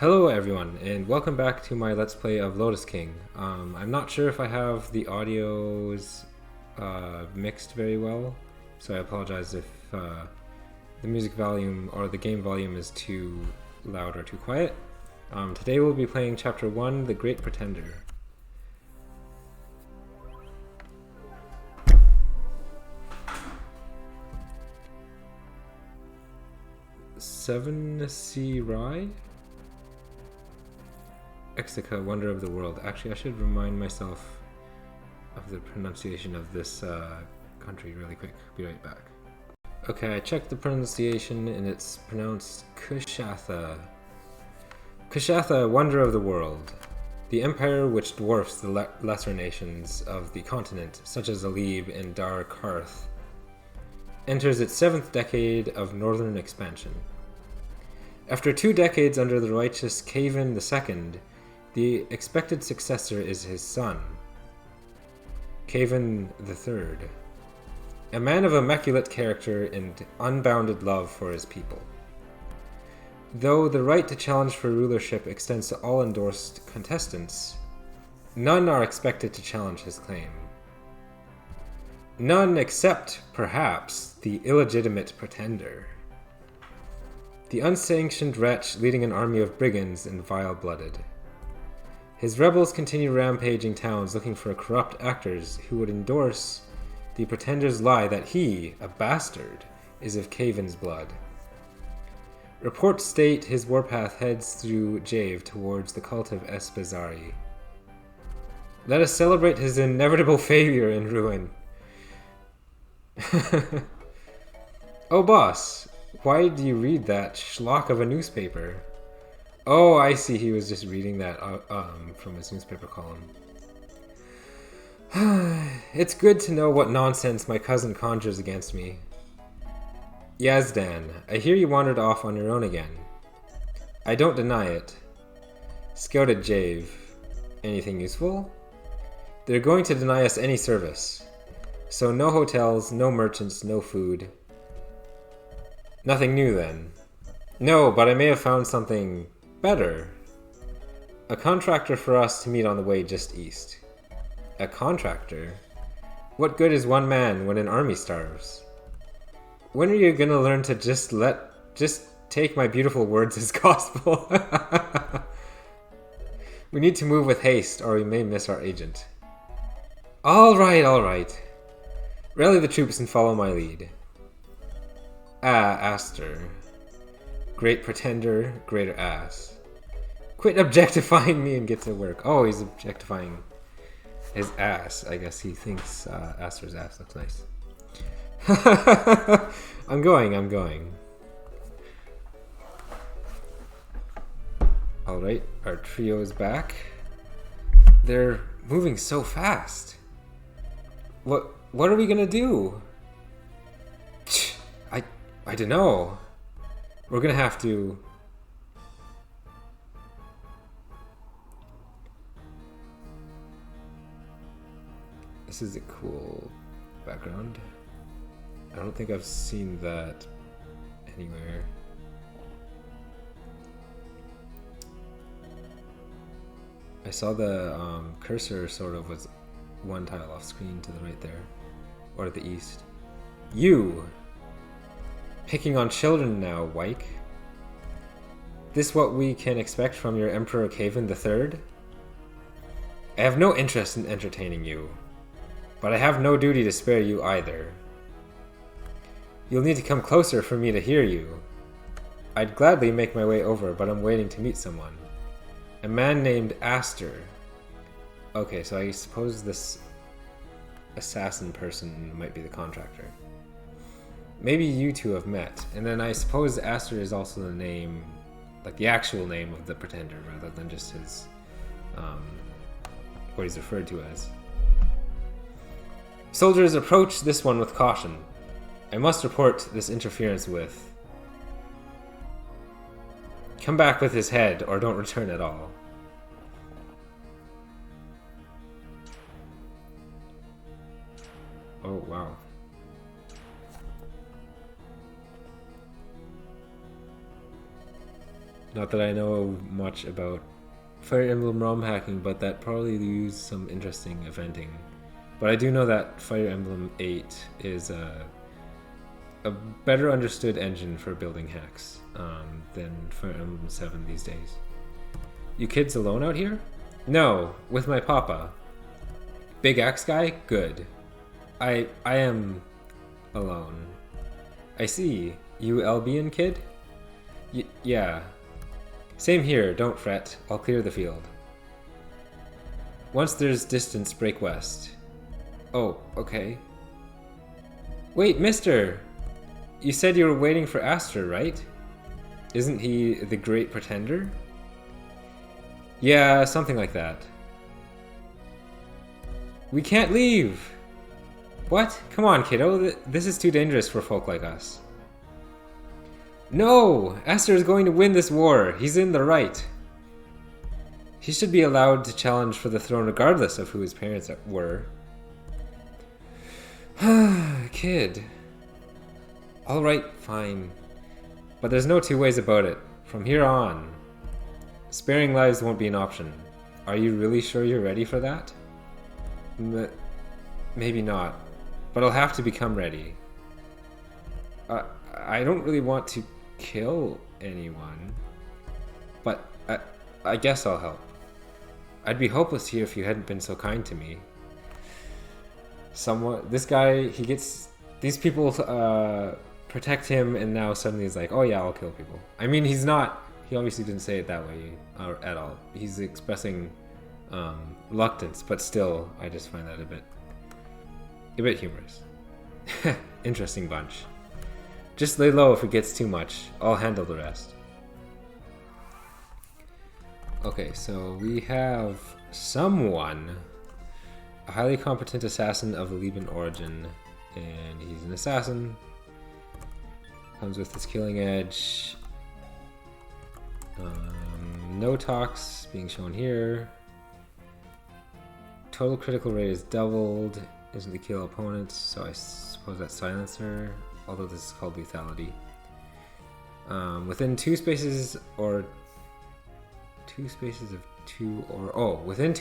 Hello everyone, and welcome back to my Let's Play of Lotus King. I'm not sure if I have the audios mixed very well, so I apologize if the music volume or the game volume is too loud or too quiet. Today we'll be playing Chapter 1, The Great Pretender. Seven C Rye? Exica, Wonder of the World. Actually, I should remind myself of the pronunciation of this country really quick. Be right back. Okay, I checked the pronunciation and it's pronounced Kushatha. Kushatha, Wonder of the World. The empire which dwarfs the lesser nations of the continent, such as Alib and Dar Karth, enters its 7th decade of northern expansion. After 2 decades under the righteous Kaven II, the expected successor is his son, Kaven III, a man of immaculate character and unbounded love for his people. Though the right to challenge for rulership extends to all endorsed contestants, none are expected to challenge his claim. None except, perhaps, the illegitimate pretender. The unsanctioned wretch leading an army of brigands and vile-blooded. His rebels continue rampaging towns looking for corrupt actors who would endorse the pretender's lie that he, a bastard, is of Kaven's blood. Reports state his warpath heads through Jave towards the cult of Espazari. Let us celebrate his inevitable failure and ruin. Oh, boss, why do you read that schlock of a newspaper? Oh, I see, he was just reading that from his newspaper column. It's good to know what nonsense my cousin conjures against me. Yazdan, I hear you wandered off on your own again. I don't deny it. Scouted Jave. Anything useful? They're going to deny us any service. So no hotels, no merchants, no food. Nothing new then. No, but I may have found something better. A contractor for us to meet on the way just east. A contractor? What good is one man when an army starves? When are you gonna learn to just take my beautiful words as gospel? We need to move with haste or we may miss our agent. Alright. Rally the troops and follow my lead. Aster. Great pretender, greater ass. Quit objectifying me and get to work. Oh, he's objectifying his ass. I guess he thinks Aster's ass looks nice. I'm going. Alright, our trio is back. They're moving so fast. What are we gonna do? I don't know. We're gonna have to... This is a cool background. I don't think I've seen that anywhere. I saw the cursor sort of was one tile off screen to the right there. Or to the east. You! Picking on children now, Wyke. This what we can expect from your Emperor Kaven III? I have no interest in entertaining you, but I have no duty to spare you either. You'll need to come closer for me to hear you. I'd gladly make my way over, but I'm waiting to meet someone. A man named Aster. Okay, so I suppose this assassin person might be the contractor. Maybe you two have met, and then I suppose Aster is also the name, like the actual name of the pretender, rather than just his, what he's referred to as. Soldiers, approach this one with caution. I must report this interference with. Come back with his head, or don't return at all. Oh, wow. Not that I know much about Fire Emblem ROM hacking, but that probably used some interesting eventing. But I do know that Fire Emblem 8 is a better understood engine for building hacks than Fire Emblem 7 these days. You kids alone out here? No, with my papa. Big axe guy? Good. I am alone. I see. You Albion kid? Yeah. Same here, don't fret. I'll clear the field. Once there's distance, break west. Oh, okay. Wait, mister! You said you were waiting for Aster, right? Isn't he the great pretender? Yeah, something like that. We can't leave! What? Come on, kiddo. This is too dangerous for folk like us. No! Aster is going to win this war. He's in the right. He should be allowed to challenge for the throne regardless of who his parents were. Kid. Alright, fine. But there's no two ways about it. From here on, sparing lives won't be an option. Are you really sure you're ready for that? Maybe not. But I'll have to become ready. I don't really want to kill anyone. But I guess I'll help. I'd be hopeless here if you hadn't been so kind to me. This guy, he gets... These people protect him, and now suddenly he's like, oh yeah, I'll kill people. I mean, he's not... He obviously didn't say it that way at all. He's expressing reluctance, but still, I just find that a bit humorous. Interesting bunch. Just lay low if it gets too much. I'll handle the rest. Okay, so we have someone, a highly competent assassin of Liban origin, and he's an assassin. Comes with his killing edge. No talks being shown here. Total critical rate is doubled. Instantly kill opponents, so I suppose that's silencer, although this is called lethality. Within within two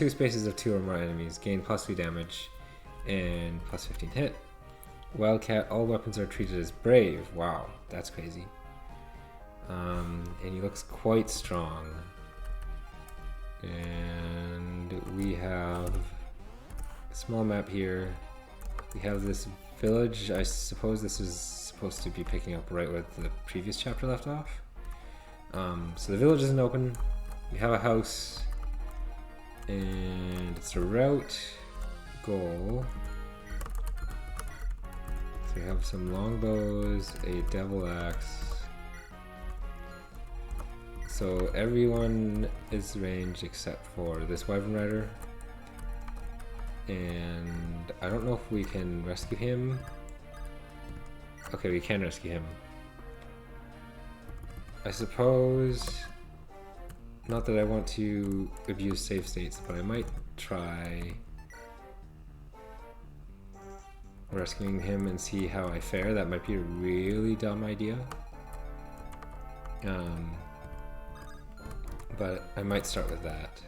spaces of two or more enemies, gain +3 damage and +15 hit. Wildcat, all weapons are treated as brave. Wow, that's crazy. And he looks quite strong. And we have a small map here. We have this village. I suppose this is supposed to be picking up right where the previous chapter left off. So the village isn't open. We have a house. And it's a route goal. So we have some longbows, a devil axe. So everyone is ranged except for this Wyvern Rider. And I don't know if we can rescue him. Okay, we can rescue him. I suppose... Not that I want to abuse save states, but I might try rescuing him and see how I fare. That might be a really dumb idea. But I might start with that.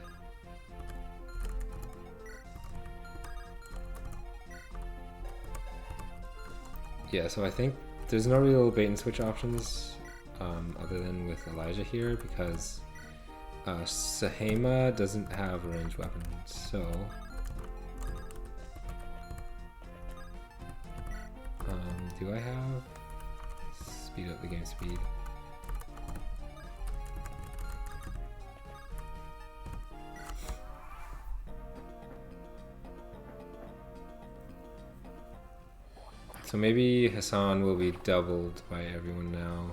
Yeah, so I think there's no real bait and switch options other than with Elijah here, because Sahema doesn't have a ranged weapon, so do I have speed up the game speed? So maybe Hassan will be doubled by everyone now,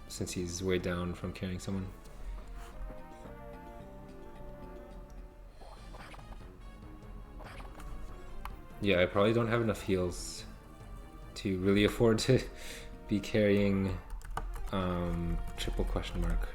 since he's way down from carrying someone. Yeah, I probably don't have enough heals to really afford to be carrying triple question mark.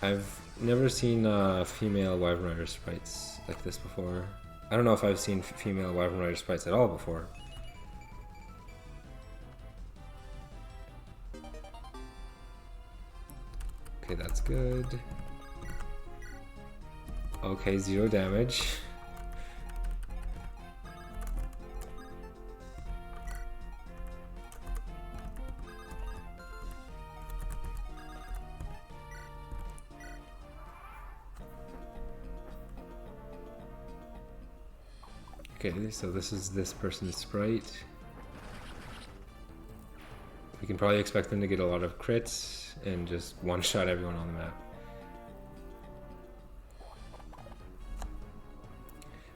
I've never seen female Wyvern Rider sprites like this before. I don't know if I've seen female Wyvern Rider sprites at all before. Okay, that's good. Okay, 0 damage. Okay, so this is this person's sprite. We can probably expect them to get a lot of crits and just one-shot everyone on the map.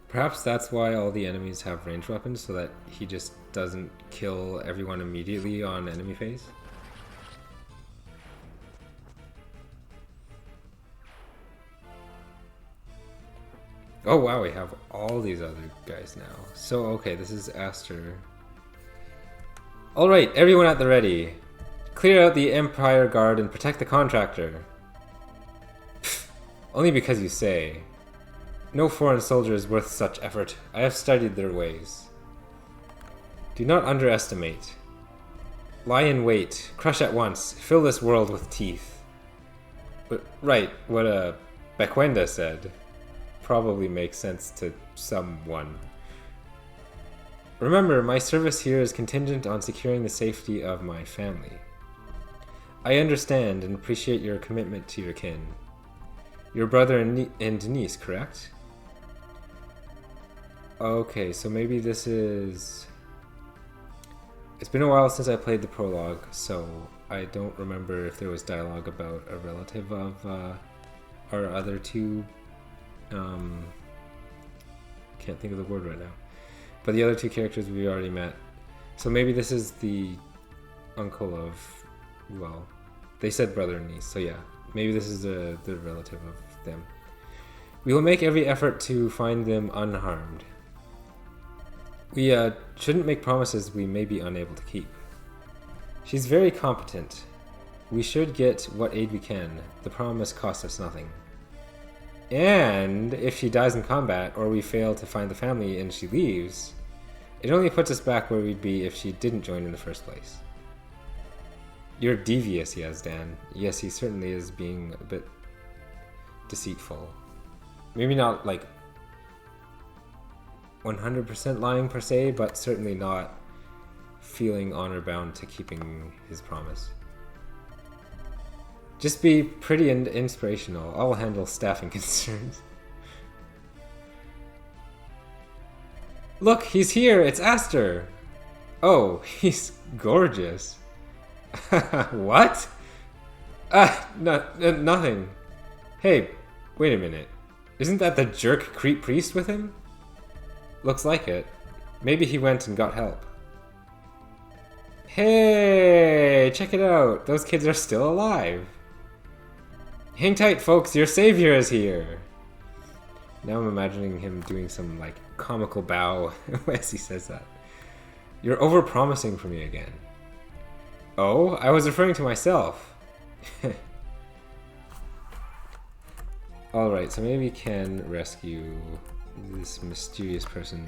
Perhaps that's why all the enemies have ranged weapons, so that he just doesn't kill everyone immediately on enemy phase. Oh wow, we have all these other guys now. So okay, this is Aster. Alright, everyone at the ready. Clear out the Empire Guard and protect the contractor. Pfft, only because you say. No foreign soldier is worth such effort. I have studied their ways. Do not underestimate. Lie in wait. Crush at once. Fill this world with teeth. But, right, what Bequenda said probably makes sense to someone. Remember, my service here is contingent on securing the safety of my family. I understand and appreciate your commitment to your kin. Your brother and niece, correct? Okay, so maybe this is... It's been a while since I played the prologue, so I don't remember if there was dialogue about a relative of our other two... can't think of the word right now. But the other two characters we already met. So maybe this is the uncle of... Well, they said brother and niece, so yeah. Maybe this is the relative of them. We will make every effort to find them unharmed. We shouldn't make promises we may be unable to keep. She's very competent. We should get what aid we can. The promise costs us nothing. And if she dies in combat, or we fail to find the family and she leaves, it only puts us back where we'd be if she didn't join in the first place. You're devious, Yazdan. Yes, he certainly is being a bit deceitful. Maybe not like 100% lying per se, but certainly not feeling honor bound to keeping his promise. Just be pretty and inspirational. I'll handle staffing concerns. Look, he's here! It's Aster! Oh, he's gorgeous. What? Nothing. Hey, wait a minute. Isn't that the jerk creep priest with him? Looks like it. Maybe he went and got help. Hey, check it out. Those kids are still alive. Hang tight, folks. Your savior is here. Now I'm imagining him doing some, like, comical bow as he says that. You're overpromising for me again. Oh, I was referring to myself. Alright, so maybe we can rescue this mysterious person.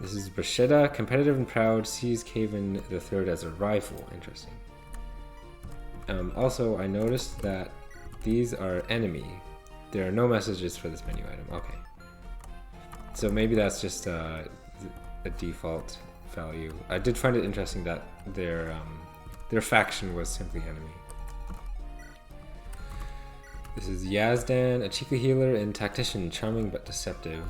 This is Brasheda, competitive and proud, sees Caven the Third as a rival. Interesting. Also, I noticed that these are enemy. There are no messages for this menu item. Okay. So maybe that's just a default value. I did find it interesting that their faction was simply enemy. This is Yazdan, a Chica healer and tactician, charming but deceptive.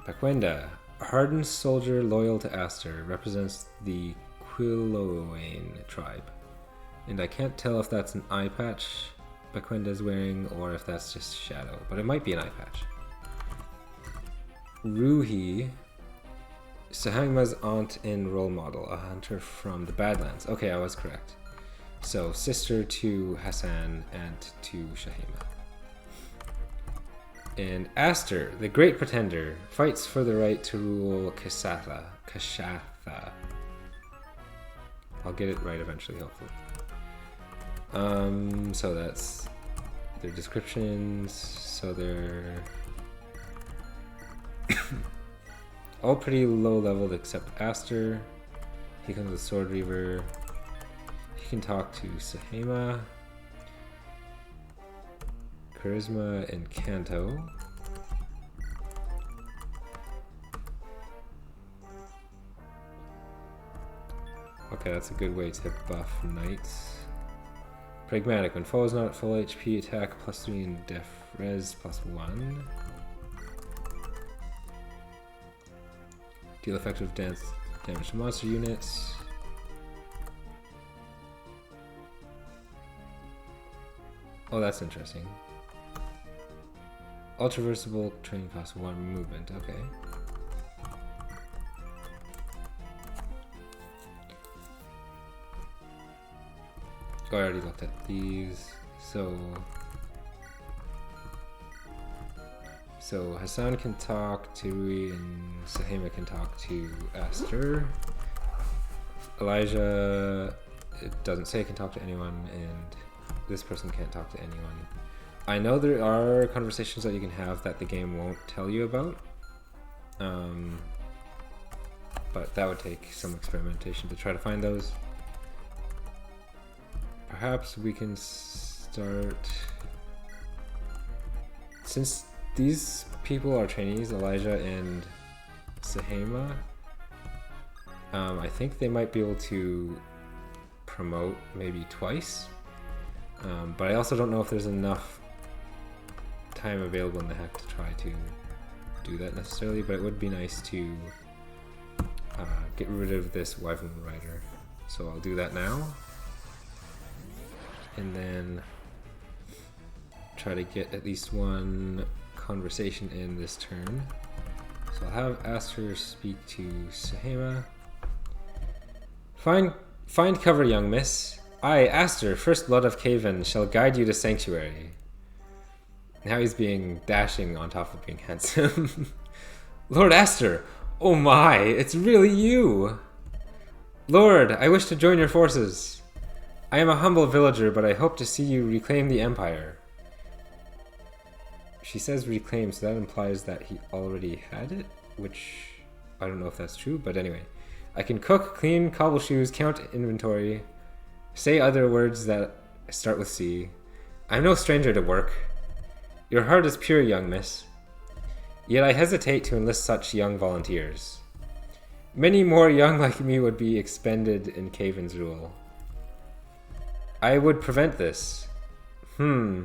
Bequenda, a hardened soldier loyal to Aster, represents the Quiloane tribe. And I can't tell if that's an eye patch Bequenda's wearing or if that's just shadow, but it might be an eye patch. Ruhi, Sahangma's aunt and role model, a hunter from the Badlands. Okay, I was correct. So, sister to Hassan, aunt to Shahima. And Aster, the great pretender, fights for the right to rule Kashatha. I'll get it right eventually, hopefully. So that's their descriptions, so they're all pretty low leveled except Aster. He comes with Sword Reaver. He can talk to Sahema, Charisma, and Kanto. Okay, that's a good way to buff Knights. Pragmatic. When foe is not at full HP, attack +3 and def res +1. Deal effective damage to monster units. Oh, that's interesting. Ultra versatile, training cost 1 movement. Okay. Oh, I already looked at these. So Hassan can talk to Rui and Sahema can talk to Aster. Elijah, it doesn't say can talk to anyone, and this person can't talk to anyone. I know there are conversations that you can have that the game won't tell you about, but that would take some experimentation to try to find those. Perhaps we can start, since these people are trainees, Elijah and Sahema, I think they might be able to promote maybe twice, but I also don't know if there's enough time available in the hack to try to do that necessarily, but it would be nice to get rid of this Wyvern Rider. So I'll do that now. And then try to get at least one conversation in this turn. So I'll have Aster speak to Sahema. Find cover, young miss. I, Aster, first blood of Caven, shall guide you to sanctuary. Now he's being dashing on top of being handsome. Lord Aster, oh my, it's really you. Lord, I wish to join your forces. I am a humble villager, but I hope to see you reclaim the Empire. She says reclaim, so that implies that he already had it, which I don't know if that's true, but anyway. I can cook, clean, cobble shoes, count inventory, say other words that start with C. I'm no stranger to work. Your heart is pure, young miss. Yet I hesitate to enlist such young volunteers. Many more young like me would be expended in Caven's rule. I would prevent this. I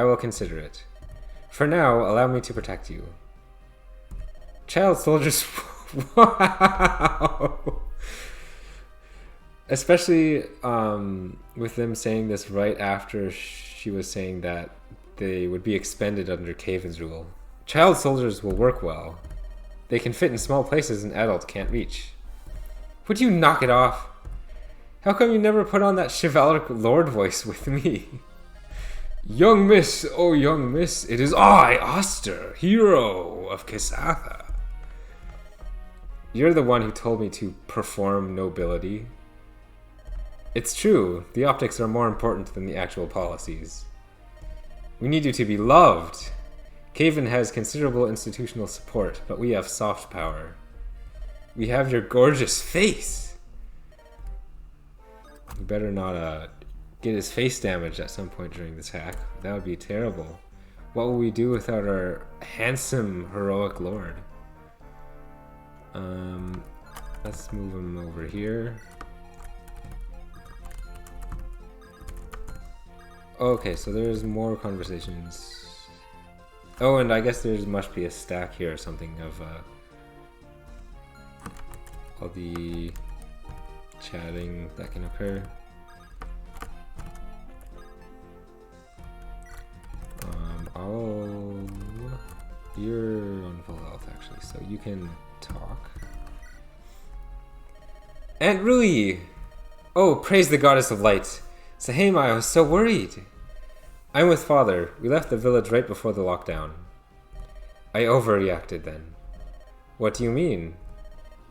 will consider it. For now, allow me to protect you. Child soldiers... Wow! Especially with them saying this right after she was saying that they would be expended under Caven's rule. Child soldiers will work well. They can fit in small places an adult can't reach. Would you knock it off? How come you never put on that chivalric lord voice with me? Young miss, oh young miss, it is I, Aster, hero of Kisatha. You're the one who told me to perform nobility. It's true, the optics are more important than the actual policies. We need you to be loved. Caven has considerable institutional support, but we have soft power. We have your gorgeous face. You better not get his face damaged at some point during this hack. That would be terrible. What will we do without our handsome, heroic lord? Let's move him over here. Okay, so there's more conversations. Oh, and I guess there must be a stack here or something of all the chatting that can occur. You're on full health actually, so you can talk. Aunt Rui! Oh, praise the goddess of light! Sahema, I was so worried! I'm with father. We left the village right before the lockdown. I overreacted then. What do you mean?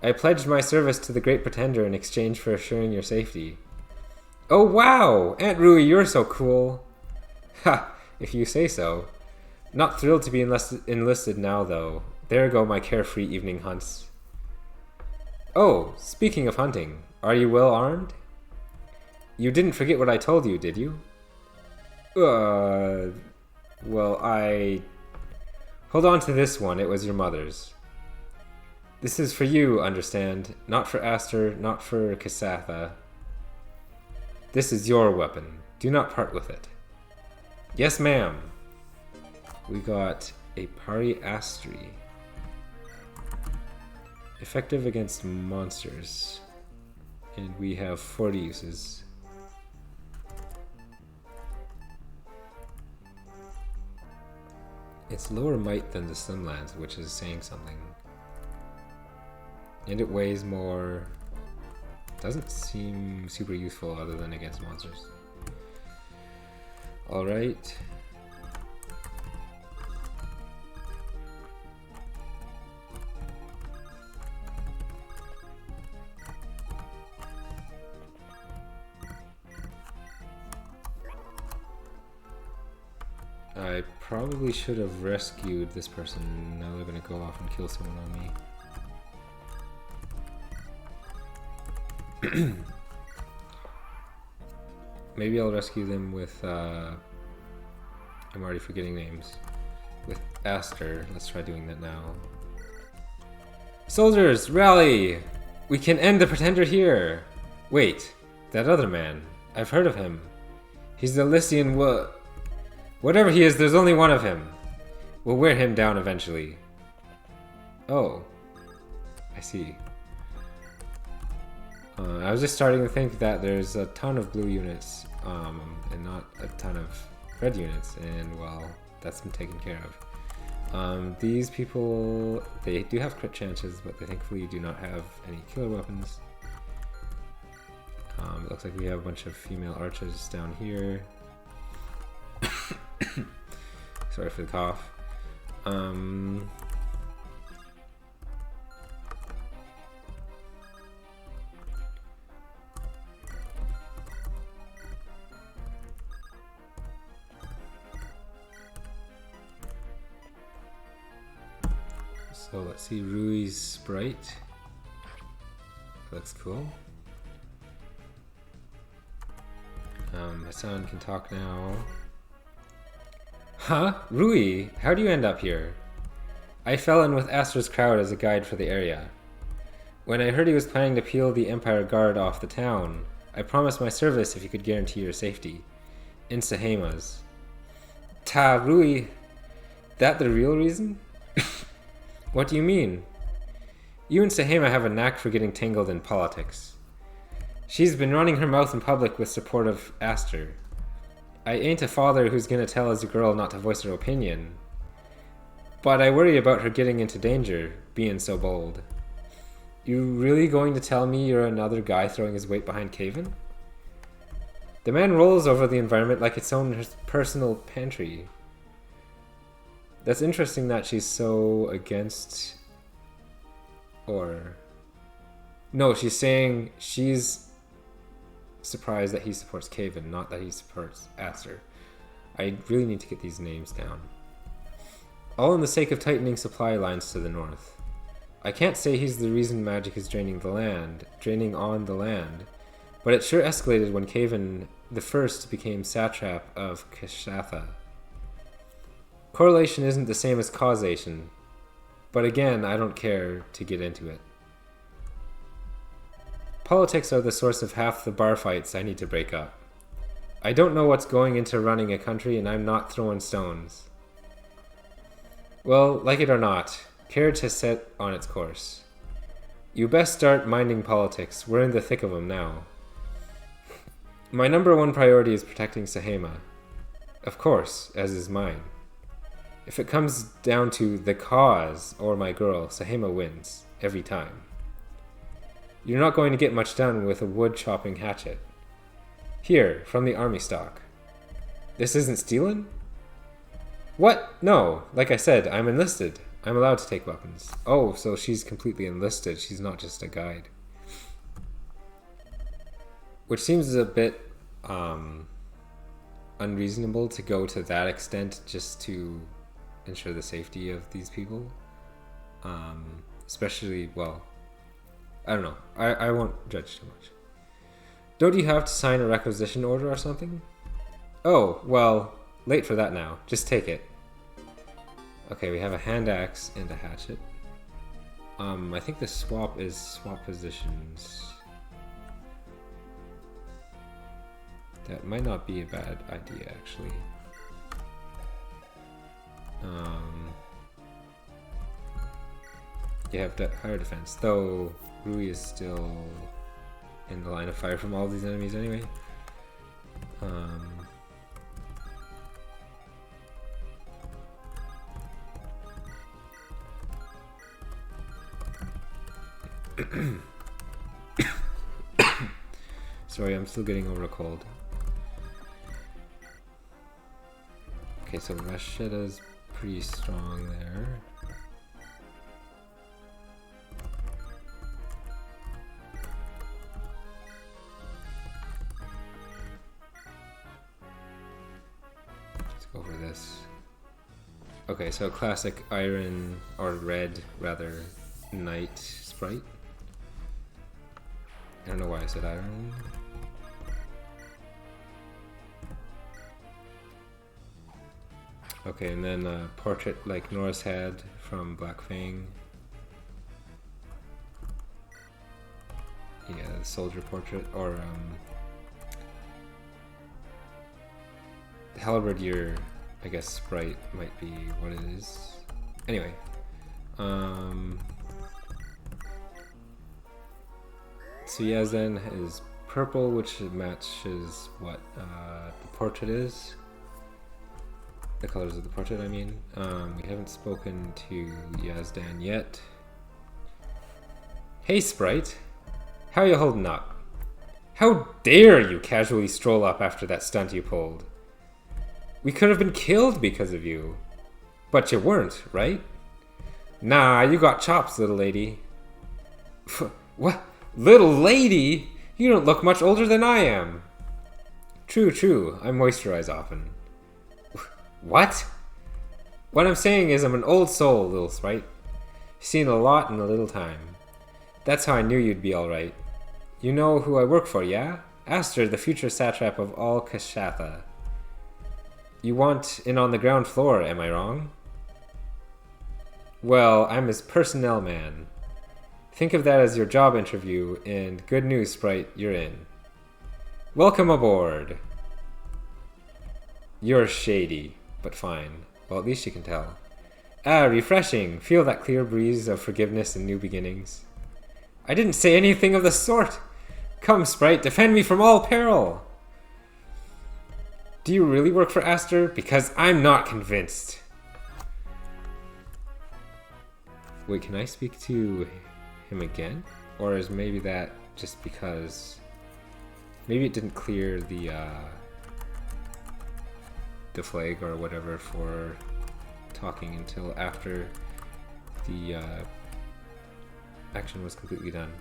I pledged my service to the Great Pretender in exchange for assuring your safety. Oh wow! Aunt Rui, you're so cool! Ha! if you say so. Not thrilled to be enlisted now, though. There go my carefree evening hunts. Oh, speaking of hunting, are you well armed? You didn't forget what I told you, did you? Well, I... Hold on to this one, it was your mother's. This is for you, understand? Not for Aster, not for Kasatha. This is your weapon. Do not part with it. Yes, ma'am. We got a Pari Astri. Effective against monsters. And we have 40 uses. It's lower might than the Slimlands, which is saying something. And it weighs more. Doesn't seem super useful other than against monsters. Alright. I probably should have rescued this person. Now they're gonna go off and kill someone on me. Maybe I'll rescue them with, I'm already forgetting names. With Aster. Let's try doing that now. Soldiers, rally! We can end the Pretender here! Wait, that other man. I've heard of him. He's the Lycian whatever he is, there's only one of him. We'll wear him down eventually. Oh. I see. I was just starting to think that there's a ton of blue units, and not a ton of red units, and well, that's been taken care of. These people, they do have crit chances, but they thankfully do not have any killer weapons. It looks like we have a bunch of female archers down here. Sorry for the cough. So let's see Rui's sprite. Looks cool. Hassan can talk now. Huh? Rui, how do you end up here? I fell in with Aster's crowd as a guide for the area. When I heard he was planning to peel the Empire Guard off the town, I promised my service if he could guarantee your safety. In Sahema's. Ta, Rui, that the real reason? What do you mean? You and Sahema have a knack for getting tangled in politics. She's been running her mouth in public with support of Aster. I ain't a father who's gonna tell his girl not to voice her opinion. But I worry about her getting into danger, being so bold. You really going to tell me you're another guy throwing his weight behind Caven? The man rolls over the environment like its own personal pantry. That's interesting that she's so against... Or... No, she's saying she's surprised that he supports Caven, not that he supports Aster. I really need to get these names down. All in the sake of tightening supply lines to the north. I can't say he's the reason magic is draining on the land, but it sure escalated when Caven the First became satrap of Kashatha. Correlation isn't the same as causation, but again, I don't care to get into it. Politics are the source of half the bar fights I need to break up. I don't know what's going into running a country, and I'm not throwing stones. Well, like it or not, carriage has set on its course. You best start minding politics. We're in the thick of them now. My number one priority is protecting Sahema. Of course, as is mine. If it comes down to the cause or my girl, Sahema wins. Every time. You're not going to get much done with a wood-chopping hatchet. Here, from the army stock. This isn't stealing? What? No. Like I said, I'm enlisted. I'm allowed to take weapons. Oh, so she's completely enlisted. She's not just a guide. Which seems a bit, unreasonable to go to that extent just to ensure the safety of these people. Especially, well, I don't know. I won't judge too much. Don't you have to sign a requisition order or something? Oh, well, late for that now. Just take it. Okay, we have a hand axe and a hatchet. I think the swap is swap positions. That might not be a bad idea, actually. You have higher defense, though Rui is still in the line of fire from all these enemies anyway. Sorry, I'm still getting over a cold. Okay, so Rasheda's pretty strong there. Let's go for this. Okay, so classic iron, or red rather, knight sprite. I don't know why I said iron. Okay, and then a portrait like Nora's had from Black Fang. Yeah, the soldier portrait, or the halberdier, I guess, sprite might be what it is. Anyway, so Yazdan is purple, which matches what the portrait is. The colors of the portrait, I mean. We haven't spoken to Yazdan yet. Hey, Sprite. How you holding up? How dare you casually stroll up after that stunt you pulled? We could have been killed because of you. But you weren't, right? Nah, you got chops, little lady. What? Little lady? You don't look much older than I am. True, true. I moisturize often. What? What I'm saying is I'm an old soul, little sprite. Seen a lot in a little time. That's how I knew you'd be alright. You know who I work for, yeah? Aster, the future satrap of all Kashatha. You want in on the ground floor, am I wrong? Well, I'm his personnel man. Think of that as your job interview, and good news, Sprite, you're in. Welcome aboard. You're shady. But fine. Well, at least you can tell. Ah, refreshing. Feel that clear breeze of forgiveness and new beginnings. I didn't say anything of the sort. Come, Sprite, defend me from all peril. Do you really work for Aster? Because I'm not convinced. Wait, can I speak to him again? Or is maybe that just because... Maybe it didn't clear the flag or whatever for talking until after the action was completely done.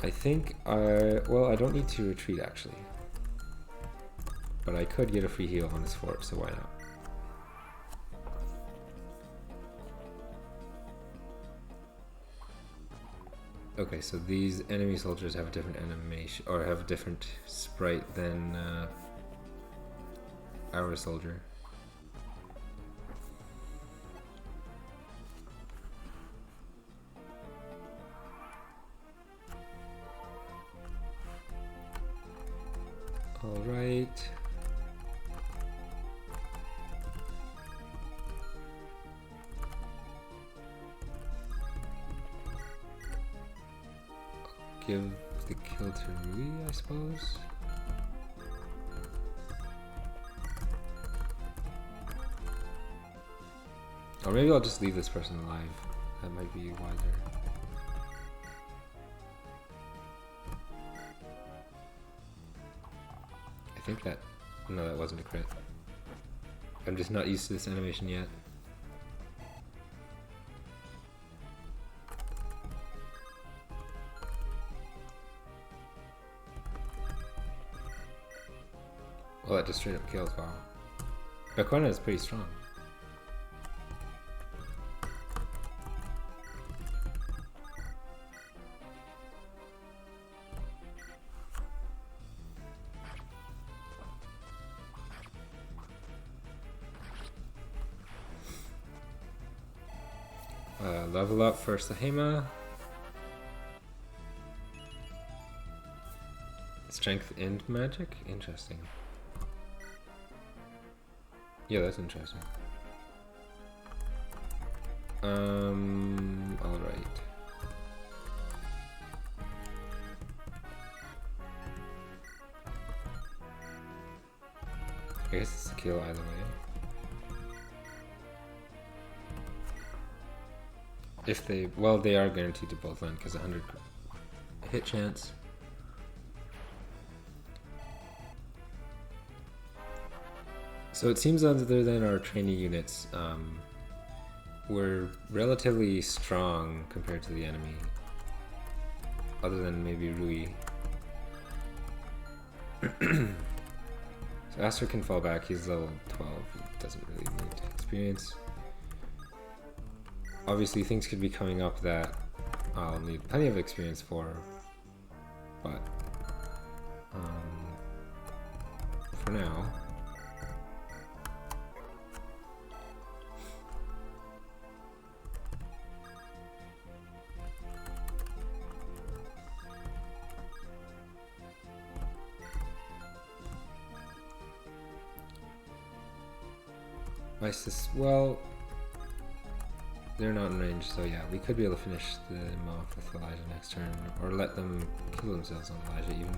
I think well, I don't need to retreat actually, but I could get a free heal on this fort, so why not? Okay, so these enemy soldiers have a different animation, or have a different sprite than our soldier. All right. Give the kill to Rui, I suppose. Or maybe I'll just leave this person alive. That might be wiser. I think that... No, that wasn't a crit. I'm just not used to this animation yet. Well, that just straight up kills, wow. Bakwana is pretty strong. Level up for Sahema. Strength and magic? Interesting. Yeah, that's interesting. Alright. I guess it's a kill either way. If they, well, they are guaranteed to both land because 100 hit chance. So it seems other than our trainee units, we're relatively strong compared to the enemy. Other than maybe Rui. So Aster can fall back, he's level 12, he doesn't really need experience. Obviously things could be coming up that I'll need plenty of experience for, but for now, well, they're not in range, so yeah, we could be able to finish them off with Elijah next turn, or let them kill themselves on Elijah even.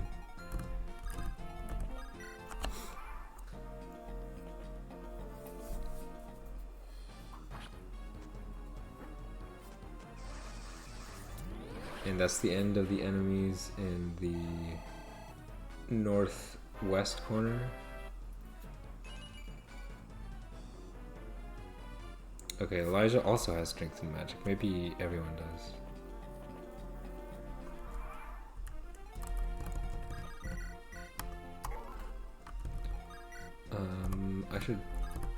And that's the end of the enemies in the northwest corner. Okay, Elijah also has strength and magic. Maybe everyone does. I should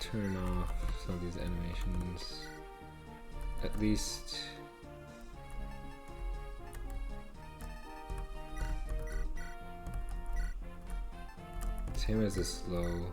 turn off some of these animations. At least... same as the slow.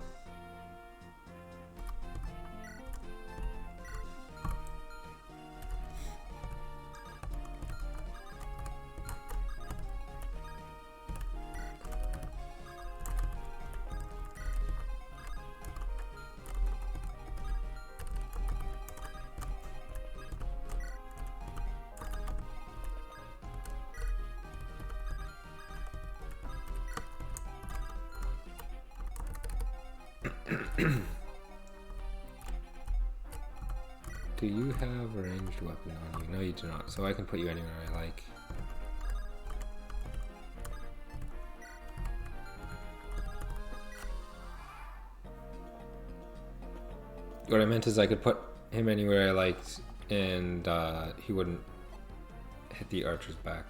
Do you have a ranged weapon on you? No, you do not. So I can put you anywhere I like. What I meant is I could put him anywhere I liked, and he wouldn't hit the archer's back.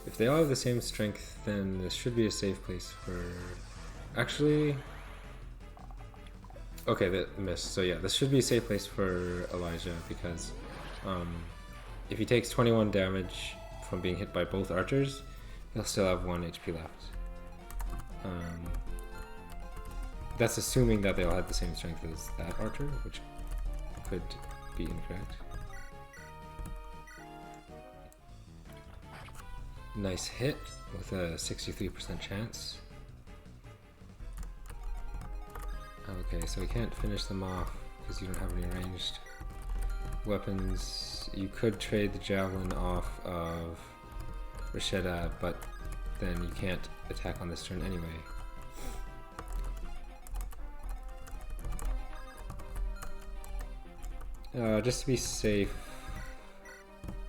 If they all have the same strength, then this should be a safe place for... Actually... Okay, that missed. So yeah, this should be a safe place for Elijah because if he takes 21 damage from being hit by both archers, he'll still have 1 HP left. That's assuming that they all have the same strength as that archer, which could be incorrect. Nice hit with a 63% chance. Okay, so we can't finish them off because you don't have any ranged weapons. You could trade the javelin off of Rashida, but then you can't attack on this turn anyway. Just to be safe,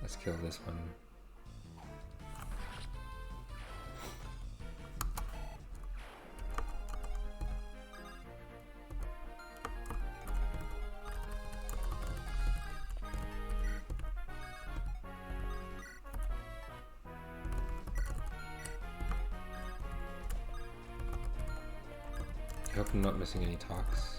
let's kill this one. I hope I'm not missing any talks.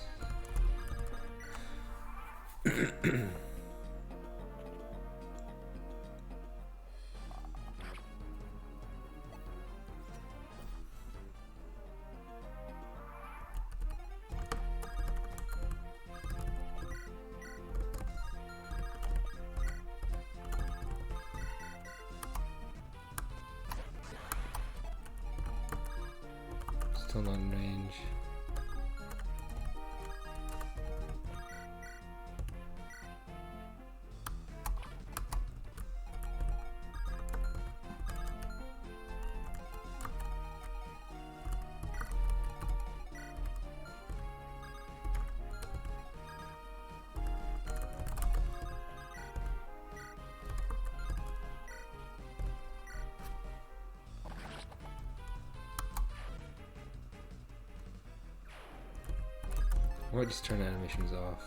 Still not in range. I might just turn animations off.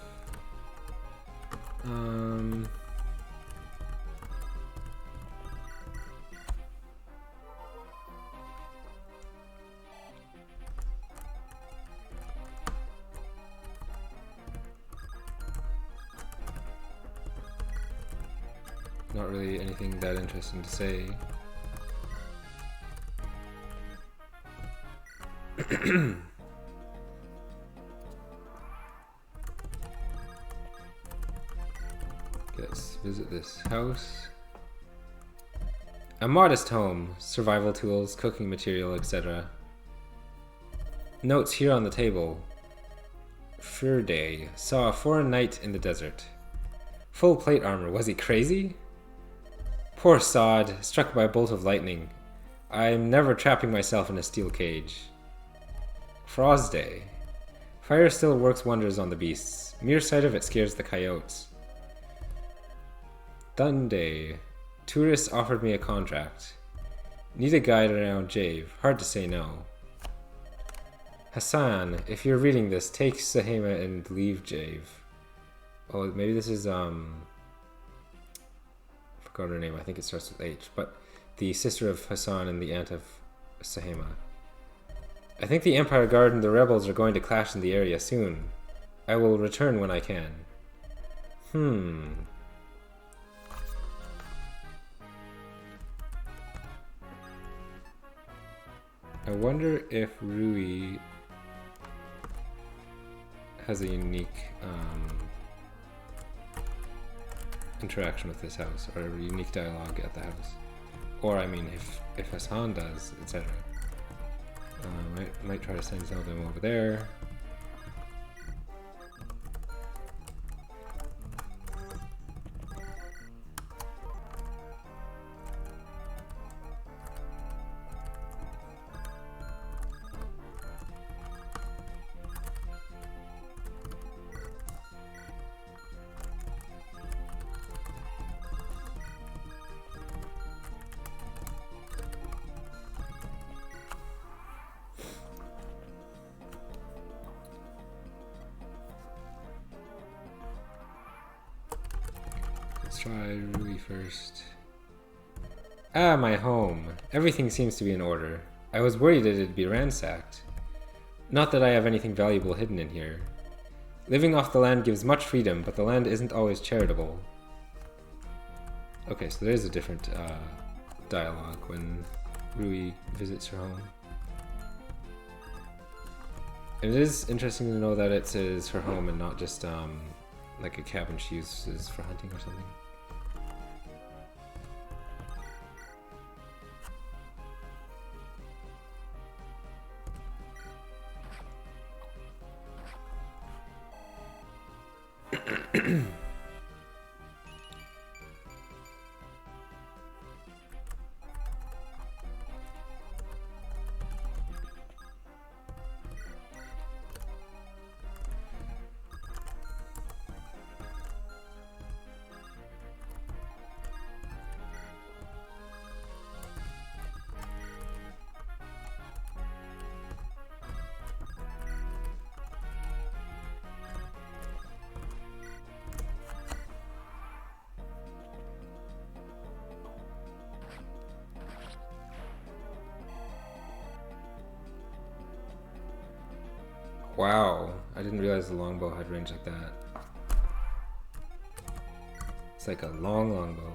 Not really anything that interesting to say. Let's visit this house. A modest home, survival tools, cooking material, etc. Notes here on the table. Furday saw a foreign knight in the desert. Full plate armor, was he crazy? Poor sod, struck by a bolt of lightning. I'm never trapping myself in a steel cage. Frostday. Fire still works wonders on the beasts. Mere sight of it scares the coyotes. Thunday. Tourists offered me a contract. Need a guide around Jave. Hard to say no. Hassan, if you're reading this, take Sahema and leave Jave. Oh, maybe this is, forgot her name, I think it starts with H, but the sister of Hassan and the aunt of Sahema. I think the Empire Guard and the rebels are going to clash in the area soon. I will return when I can. I wonder if Rui has a unique interaction with this house, or a unique dialogue at the house. Or, I mean, if Hassan does, etc. Might try to send some of them over there. Let's try Rui first. Ah, my home. Everything seems to be in order. I was worried that it'd be ransacked. Not that I have anything valuable hidden in here. Living off the land gives much freedom, but the land isn't always charitable. Okay, so there's a different dialogue when Rui visits her home. And it is interesting to know that it says her home and not just like a cabin she uses for hunting or something. Wow, I didn't realize the longbow had range like that. It's like a long bow.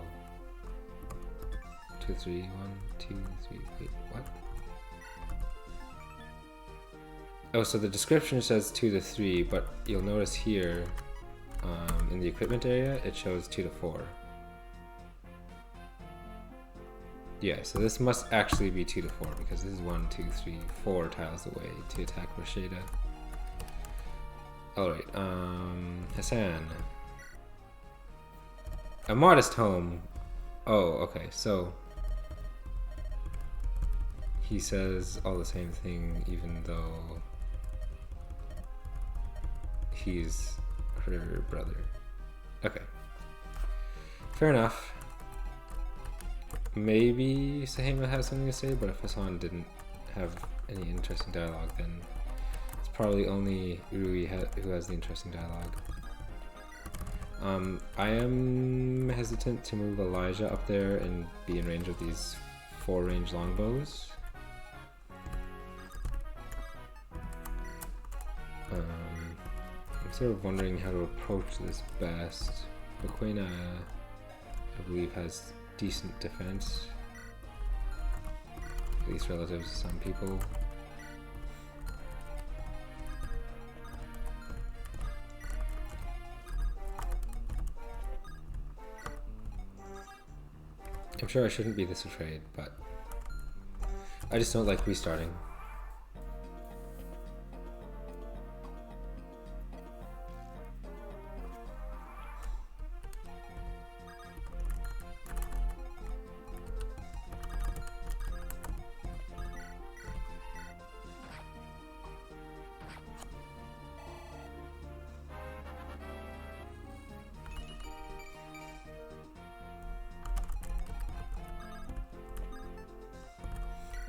2, 3, 1, 2, 3, wait, what? Oh, so the description says 2 to 3, but you'll notice here, in the equipment area, it shows 2 to 4. Yeah, so this must actually be 2 to 4 because this is 1, 2, 3, 4 tiles away to attack Rashida. Alright, Hassan. A modest home. Oh, okay, so he says all the same thing even though he's her brother. Okay. Fair enough. Maybe Sahima has something to say, but if Hassan didn't have any interesting dialogue, then it's probably only Rui who has the interesting dialogue. I am hesitant to move Elijah up there and be in range of these 4-range longbows. I'm sort of wondering how to approach this best. Aquina, I believe, has decent defense, at least relative to some people. I'm sure I shouldn't be this afraid, but I just don't like restarting.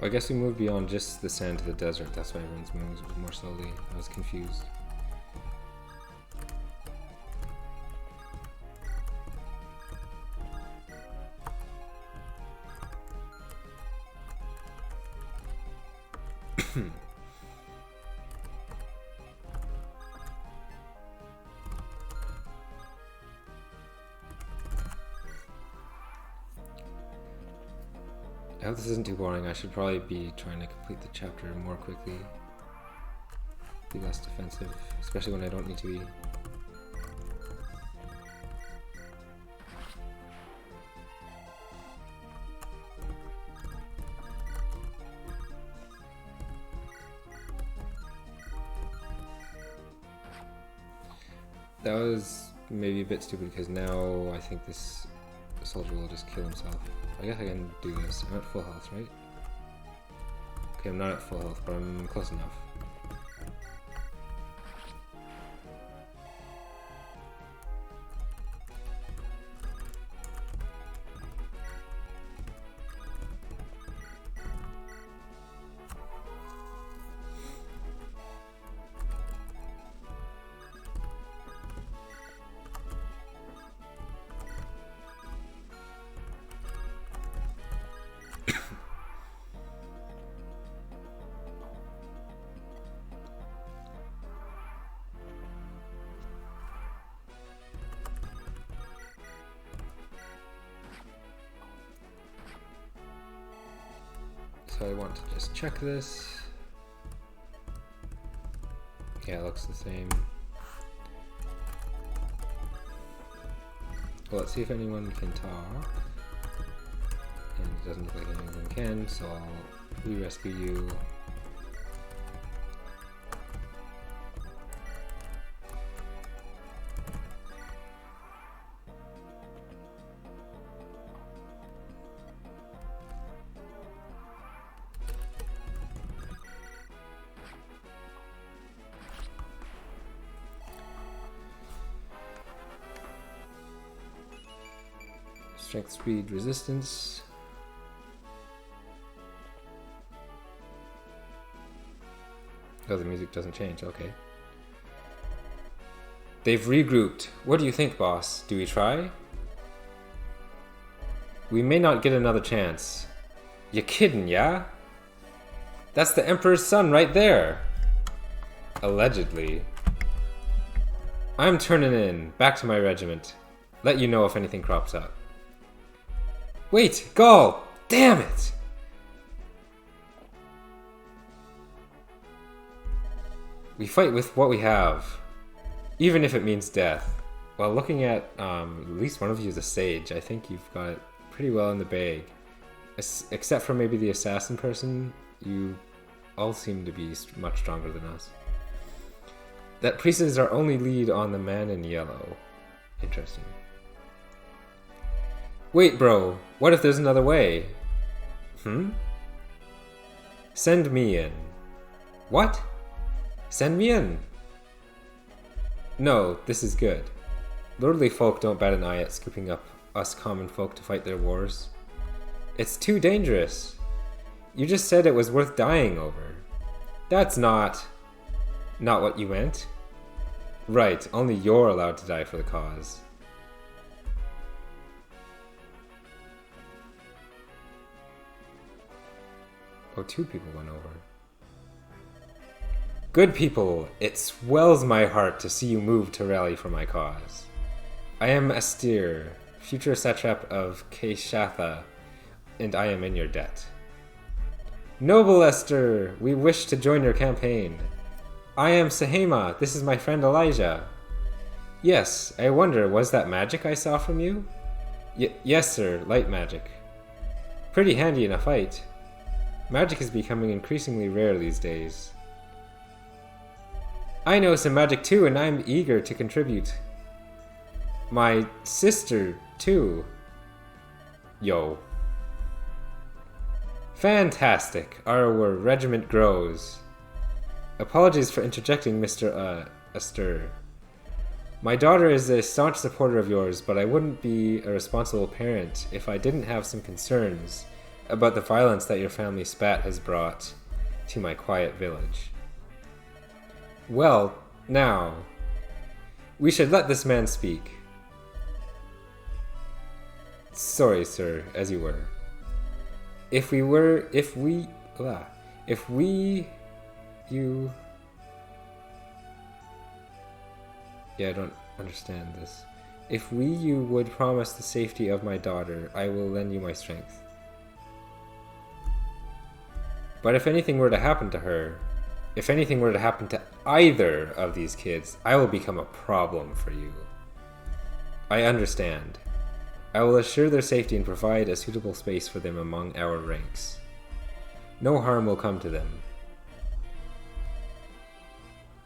I guess we moved beyond just the sand to the desert, that's why everyone's moving more slowly. I was confused. I hope this isn't too boring. I should probably be trying to complete the chapter more quickly. Be less defensive, especially when I don't need to be. That was maybe a bit stupid because now I think this soldier will just kill himself. I guess I can do this. I'm at full health, right? Okay, I'm not at full health, but I'm close enough. So I want to just check this. Yeah, it looks the same. Well, let's see if anyone can talk. And it doesn't look like anyone can, so I'll re-rescue you. Strength, speed, resistance. Oh, the music doesn't change, okay. They've regrouped. What do you think, boss? Do we try? We may not get another chance. You kidding, yeah? That's the Emperor's son right there. Allegedly. I'm turning in. Back to my regiment. Let you know if anything crops up. Wait! Gaul! Damn it! We fight with what we have. Even if it means death. Well, looking at least one of you is a sage, I think you've got it pretty well in the bag. Except for maybe the assassin person, you all seem to be much stronger than us. That priest is our only lead on the man in yellow. Interesting. Wait, bro. What if there's another way? Send me in. What? Send me in. No, this is good. Lordly folk don't bat an eye at scooping up us common folk to fight their wars. It's too dangerous. You just said it was worth dying over. That's not what you meant. Right, only you're allowed to die for the cause. Oh, 2 people went over. Good people, it swells my heart to see you move to rally for my cause. I am Astir, future satrap of Keshatha, and I am in your debt. Noble Esther, we wish to join your campaign. I am Sehema, this is my friend Elijah. Yes, I wonder, was that magic I saw from you? Yes, sir, light magic. Pretty handy in a fight. Magic is becoming increasingly rare these days. I know some magic too, and I'm eager to contribute. My sister, too. Yo. Fantastic. Our regiment grows. Apologies for interjecting, Mr. Astur. My daughter is a staunch supporter of yours, but I wouldn't be a responsible parent if I didn't have some concerns about the violence that your family spat has brought to my quiet village. Well, now, we should let this man speak. Sorry, sir, as you were. Yeah, I don't understand this. If you would promise the safety of my daughter, I will lend you my strength. But if anything were to happen to her, if anything were to happen to either of these kids, I will become a problem for you. I understand. I will assure their safety and provide a suitable space for them among our ranks. No harm will come to them.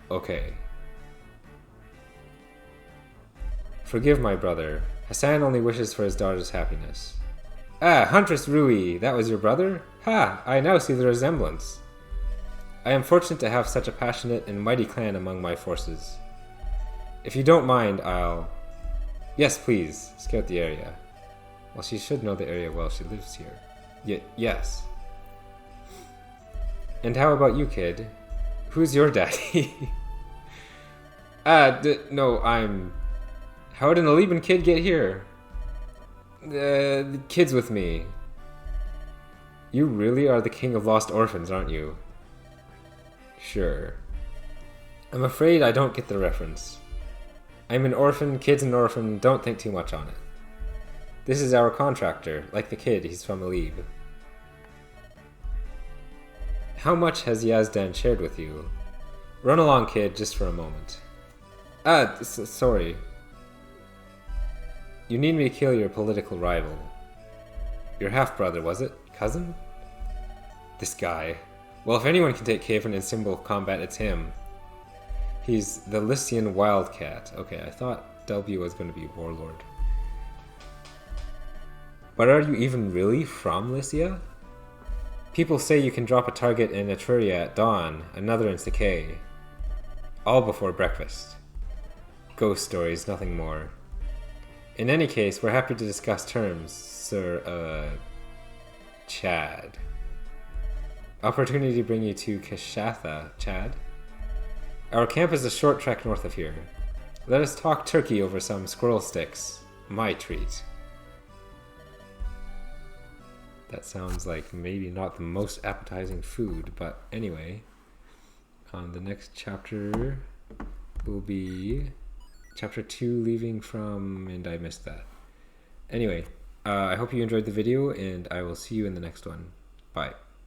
Okay. Forgive my brother. Hassan only wishes for his daughter's happiness. Ah, Huntress Rui, that was your brother? Ha! I now see the resemblance. I am fortunate to have such a passionate and mighty clan among my forces. If you don't mind, I'll... Yes, please, scout the area. Well, she should know the area well, she lives here. Yes. And how about you, kid? Who's your daddy? No, I'm... How did an Aliban kid get here? The kid's with me. You really are the king of lost orphans, aren't you? Sure. I'm afraid I don't get the reference. I'm an orphan, kid's an orphan, don't think too much on it. This is our contractor, like the kid, he's from Alib. How much has Yazdan shared with you? Run along, kid, just for a moment. Sorry. You need me to kill your political rival. Your half-brother, was it? Cousin? This guy. Well, if anyone can take Caven in symbol combat, it's him. He's the Lycian Wildcat. Okay, I thought W was going to be Warlord. But are you even really from Lycia? People say you can drop a target in Etruria at dawn, another in Sakay. All before breakfast. Ghost stories, nothing more. In any case, we're happy to discuss terms, Sir, Chad. Opportunity to bring you to Keshatha, Chad. Our camp is a short trek north of here. Let us talk turkey over some squirrel sticks. My treat. That sounds like maybe not the most appetizing food, but anyway. on. The next chapter will be chapter 2, leaving from, and I missed that. Anyway, I hope you enjoyed the video, and I will see you in the next one. Bye.